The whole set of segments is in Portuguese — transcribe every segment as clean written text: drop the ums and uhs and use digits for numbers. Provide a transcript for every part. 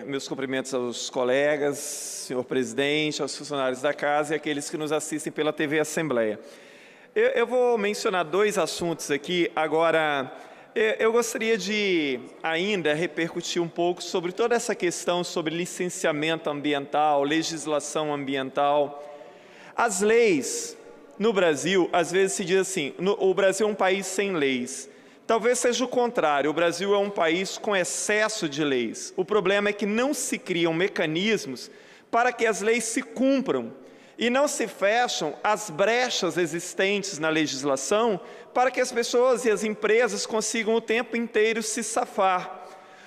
Meus cumprimentos aos colegas, senhor presidente, aos funcionários da casa e àqueles que nos assistem pela TV Assembleia. Eu vou mencionar dois assuntos aqui. Agora, eu gostaria de ainda repercutir um pouco sobre toda essa questão sobre licenciamento ambiental, legislação ambiental. As leis no Brasil, às vezes se diz assim, o Brasil é um país sem leis. Talvez seja o contrário, o Brasil é um país com excesso de leis. O problema é que não se criam mecanismos para que as leis se cumpram e não se fecham as brechas existentes na legislação para que as pessoas e as empresas consigam o tempo inteiro se safar.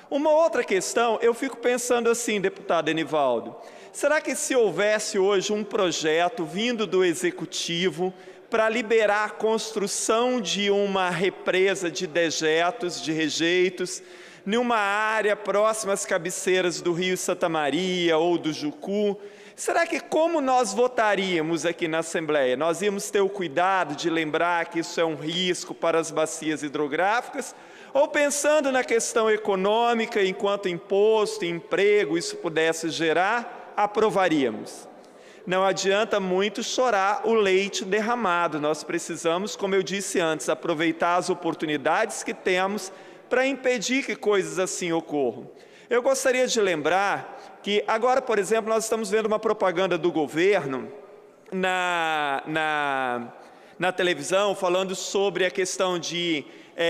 Uma outra questão, eu fico pensando assim, deputado Enivaldo, será que se houvesse hoje um projeto vindo do Executivo para liberar a construção de uma represa de dejetos, de rejeitos, numa área próxima às cabeceiras do Rio Santa Maria ou do Jucu, será que como nós votaríamos aqui na Assembleia? Nós íamos ter o cuidado de lembrar que isso é um risco para as bacias hidrográficas? Ou pensando na questão econômica, enquanto imposto, emprego, isso pudesse gerar, aprovaríamos? Não adianta muito chorar o leite derramado. Nós precisamos, como eu disse antes, aproveitar as oportunidades que temos para impedir que coisas assim ocorram. Eu gostaria de lembrar que agora, por exemplo, nós estamos vendo uma propaganda do governo na televisão falando sobre a questão de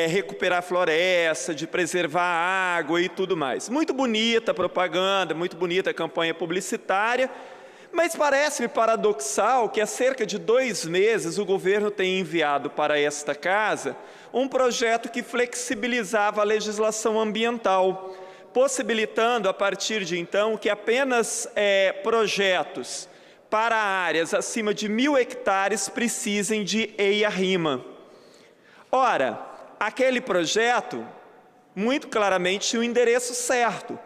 recuperar a floresta, de preservar a água e tudo mais. Muito bonita a propaganda, muito bonita a campanha publicitária, mas parece-me paradoxal que há cerca de 2 meses o governo tem enviado para esta casa um projeto que flexibilizava a legislação ambiental, possibilitando a partir de então que apenas projetos para áreas acima de 1.000 hectares precisem de EIA-RIMA. Ora, aquele projeto, muito claramente, tinha o endereço certo: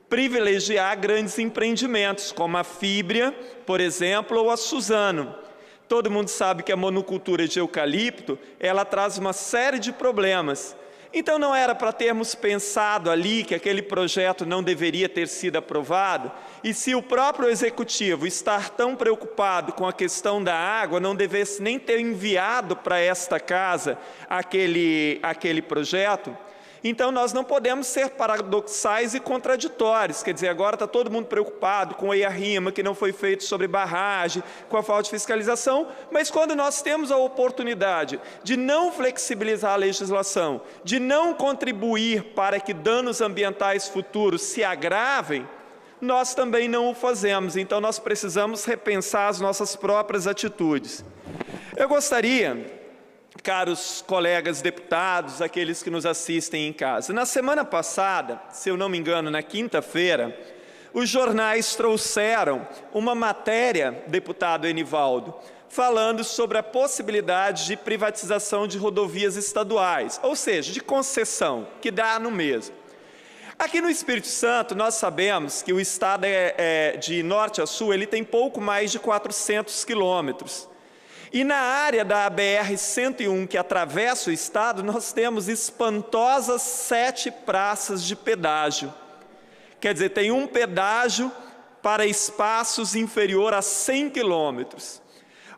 privilegiar grandes empreendimentos, como a Fíbria, por exemplo, ou a Suzano. Todo mundo sabe que a monocultura de eucalipto, ela traz uma série de problemas. Então não era para termos pensado ali que aquele projeto não deveria ter sido aprovado? E se o próprio Executivo estar tão preocupado com a questão da água, não devesse nem ter enviado para esta casa aquele projeto? Então nós não podemos ser paradoxais e contraditórios, quer dizer, agora está todo mundo preocupado com o EIA-RIMA, que não foi feito sobre barragem, com a falta de fiscalização, mas quando nós temos a oportunidade de não flexibilizar a legislação, de não contribuir para que danos ambientais futuros se agravem, nós também não o fazemos. Então nós precisamos repensar as nossas próprias atitudes. Eu gostaria, caros colegas deputados, aqueles que nos assistem em casa, na semana passada, se eu não me engano, na quinta-feira, os jornais trouxeram uma matéria, deputado Enivaldo, falando sobre a possibilidade de privatização de rodovias estaduais, ou seja, de concessão, que dá no mesmo. Aqui no Espírito Santo, nós sabemos que o estado de norte a sul, ele tem pouco mais de 400 quilômetros. E na área da BR-101, que atravessa o estado, nós temos espantosas 7 praças de pedágio. Quer dizer, tem um pedágio para espaços inferior a 100 quilômetros.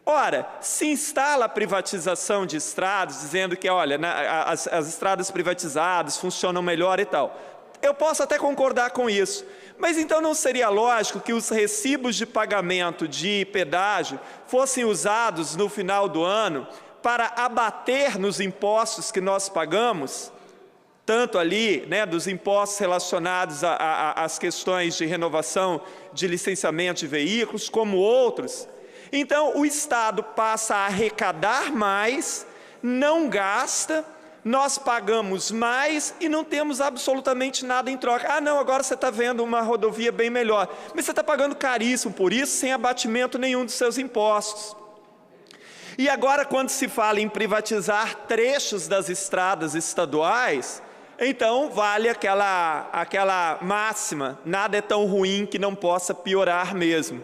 Ora, se instala a privatização de estradas, dizendo que, olha, as estradas privatizadas funcionam melhor e tal. Eu posso até concordar com isso, mas então não seria lógico que os recibos de pagamento de pedágio fossem usados no final do ano para abater nos impostos que nós pagamos, tanto ali, dos impostos relacionados às questões de renovação de licenciamento de veículos, como outros? Então, o Estado passa a arrecadar mais, não gasta, nós pagamos mais e não temos absolutamente nada em troca. Ah, não, agora você está vendo uma rodovia bem melhor, mas você está pagando caríssimo por isso, sem abatimento nenhum dos seus impostos. E agora, quando se fala em privatizar trechos das estradas estaduais, então vale aquela máxima: nada é tão ruim que não possa piorar mesmo.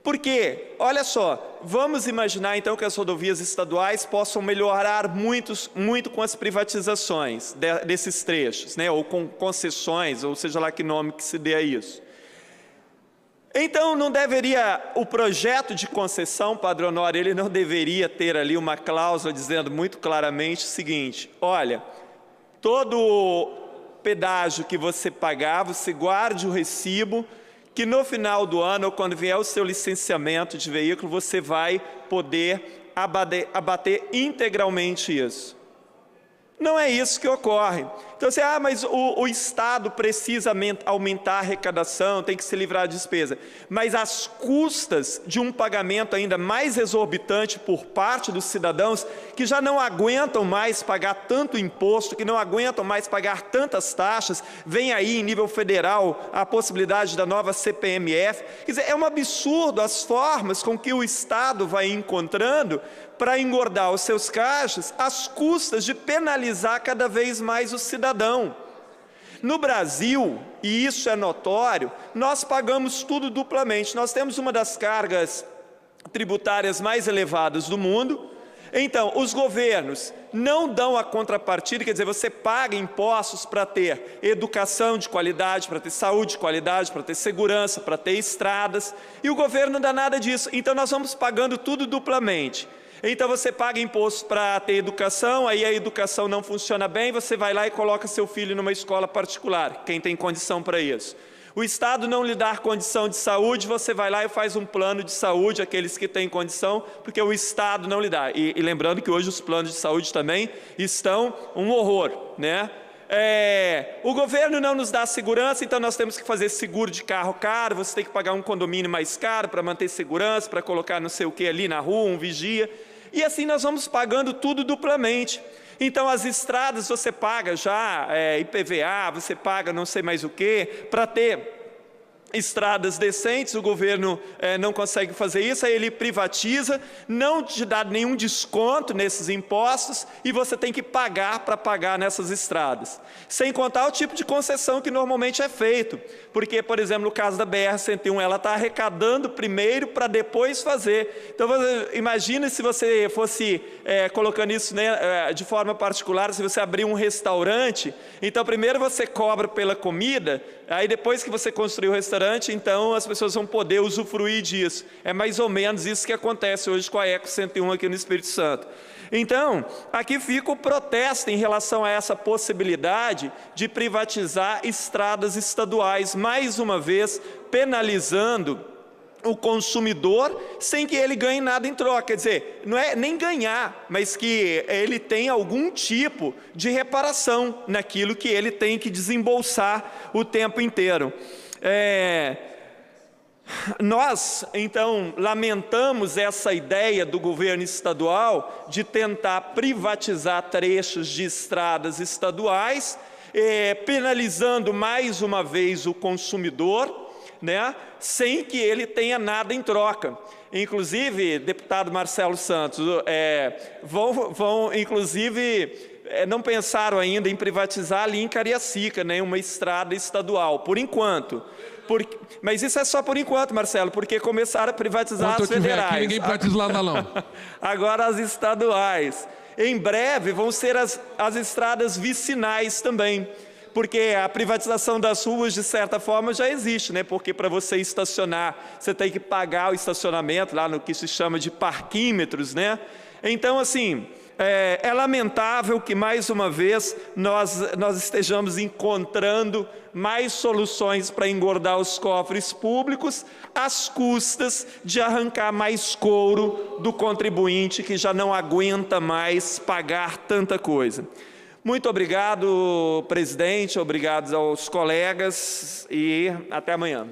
Porque, olha só, vamos imaginar então que as rodovias estaduais possam melhorar muito com as privatizações desses trechos, né? Ou com concessões, ou seja lá que nome que se dê a isso. Então, não deveria, o projeto de concessão, Padre Honório, ele não deveria ter ali uma cláusula dizendo muito claramente o seguinte: olha, todo pedágio que você pagar, você guarde o recibo, que no final do ano, ou quando vier o seu licenciamento de veículo, você vai poder abater integralmente isso. Não é isso que ocorre. Então, você, mas o Estado precisa aumentar a arrecadação, tem que se livrar de despesa. Mas as custas de um pagamento ainda mais exorbitante por parte dos cidadãos, que já não aguentam mais pagar tanto imposto, que não aguentam mais pagar tantas taxas, vem aí em nível federal a possibilidade da nova CPMF. Quer dizer, é um absurdo as formas com que o Estado vai encontrando para engordar os seus caixas, às custas de penalizar cada vez mais o cidadão. No Brasil, e isso é notório, nós pagamos tudo duplamente. Nós temos uma das cargas tributárias mais elevadas do mundo. Então, os governos não dão a contrapartida, quer dizer, você paga impostos para ter educação de qualidade, para ter saúde de qualidade, para ter segurança, para ter estradas, e o governo não dá nada disso. Então, nós vamos pagando tudo duplamente. Então você paga imposto para ter educação, aí a educação não funciona bem, você vai lá e coloca seu filho numa escola particular, quem tem condição para isso. O Estado não lhe dá condição de saúde, você vai lá e faz um plano de saúde, aqueles que têm condição, porque o Estado não lhe dá. E lembrando que hoje os planos de saúde também estão um horror, né? O governo não nos dá segurança, então nós temos que fazer seguro de carro caro, você tem que pagar um condomínio mais caro para manter segurança, para colocar não sei o que ali na rua, um vigia. E assim nós vamos pagando tudo duplamente. Então as estradas você paga já IPVA, você paga não sei mais o que, para ter estradas decentes, o governo não consegue fazer isso, aí ele privatiza, não te dá nenhum desconto nesses impostos e você tem que pagar para pagar nessas estradas. Sem contar o tipo de concessão que normalmente é feito, porque, por exemplo, no caso da BR-101, ela está arrecadando primeiro para depois fazer. Então, imagine se você fosse colocando isso, né, de forma particular, se você abrir um restaurante, então primeiro você cobra pela comida, aí depois que você construiu o restaurante, então as pessoas vão poder usufruir disso. É mais ou menos isso que acontece hoje com a Eco 101 aqui no Espírito Santo. Então, aqui fica o protesto em relação a essa possibilidade de privatizar estradas estaduais, mais uma vez penalizando o consumidor sem que ele ganhe nada em troca. Quer dizer, não é nem ganhar, mas que ele tenha algum tipo de reparação naquilo que ele tem que desembolsar o tempo inteiro. Nós, então, lamentamos essa ideia do governo estadual de tentar privatizar trechos de estradas estaduais, penalizando mais uma vez o consumidor, né, sem que ele tenha nada em troca. Inclusive, deputado Marcelo Santos, não pensaram ainda em privatizar ali em Cariacica, né, uma estrada estadual, por enquanto. Mas isso é só por enquanto, Marcelo, porque começaram a privatizar as federais. Aqui, ninguém privatiza lá, não. Agora as estaduais. Em breve vão ser as estradas vicinais também, porque a privatização das ruas, de certa forma, já existe, né? Porque para você estacionar, você tem que pagar o estacionamento, lá no que se chama de parquímetros, né? Então, assim, é lamentável que, mais uma vez, nós estejamos encontrando mais soluções para engordar os cofres públicos, às custas de arrancar mais couro do contribuinte que já não aguenta mais pagar tanta coisa. Muito obrigado, presidente, obrigado aos colegas e até amanhã.